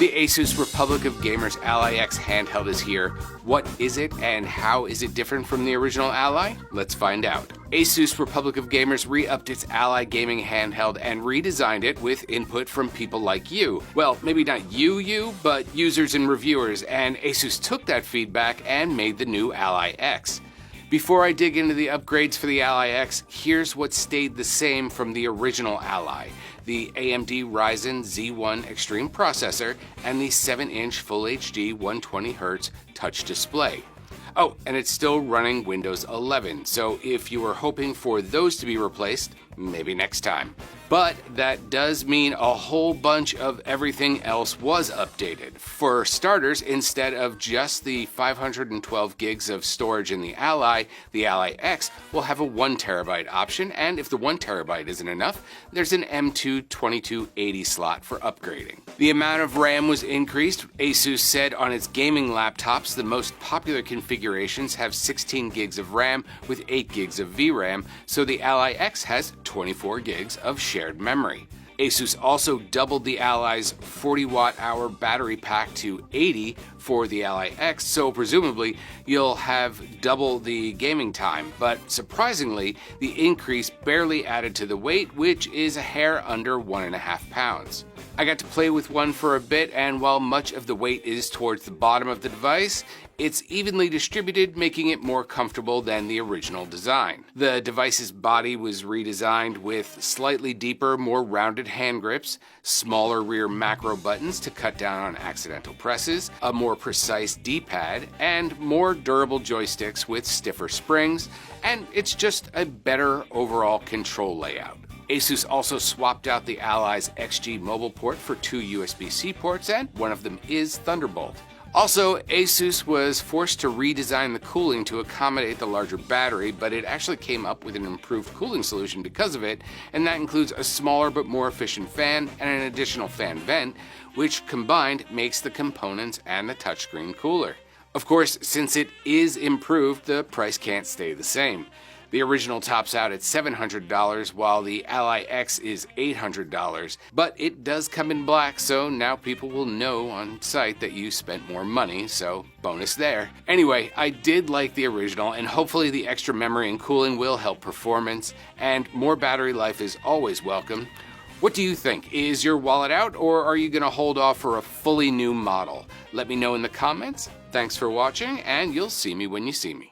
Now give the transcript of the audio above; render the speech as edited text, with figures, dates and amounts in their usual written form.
The Asus Republic of Gamers Ally X handheld is here. What is it and how is it different from the original Ally? Let's find out. Asus Republic of Gamers re-upped its Ally gaming handheld and redesigned it with input from people like you. Well, maybe not you, but users and reviewers, and Asus took that feedback and made the new Ally X. Before I dig into the upgrades for the Ally X, here's what stayed the same from the original Ally: the AMD Ryzen Z1 Extreme processor and the 7-inch Full HD 120Hz touch display. Oh, and it's still running Windows 11, so if you were hoping for those to be replaced, maybe next time. But that does mean a whole bunch of everything else was updated. For starters, instead of just the 512 gigs of storage in the Ally X will have a 1TB option, and if the 1TB isn't enough, there's an M2 2280 slot for upgrading. The amount of RAM was increased. Asus said on its gaming laptops the most popular configurations have 16 gigs of RAM with 8 gigs of VRAM, so the Ally X has 24 gigs of shared memory. Asus also doubled the Ally's 40-watt-hour battery pack to 80 for the Ally X, so presumably you'll have double the gaming time. But surprisingly, the increase barely added to the weight, which is a hair under 1.5 pounds. I got to play with one for a bit, and while much of the weight is towards the bottom of the device, it's evenly distributed, making it more comfortable than the original design. The device's body was redesigned with slightly deeper, more rounded hand grips, smaller rear macro buttons to cut down on accidental presses, a more precise D-pad, and more durable joysticks with stiffer springs, and it's just a better overall control layout. Asus also swapped out the Ally's XG mobile port for 2 USB-C ports, and one of them is Thunderbolt. Also, Asus was forced to redesign the cooling to accommodate the larger battery, but it actually came up with an improved cooling solution because of it, and that includes a smaller but more efficient fan and an additional fan vent, which combined makes the components and the touchscreen cooler. Of course, since it is improved, the price can't stay the same. The original tops out at $700, while the Ally X is $800, but it does come in black, so now people will know on site that you spent more money, so bonus there. Anyway, I did like the original, and hopefully the extra memory and cooling will help performance, and more battery life is always welcome. What do you think? Is your wallet out, or are you going to hold off for a fully new model? Let me know in the comments. Thanks for watching, and you'll see me when you see me.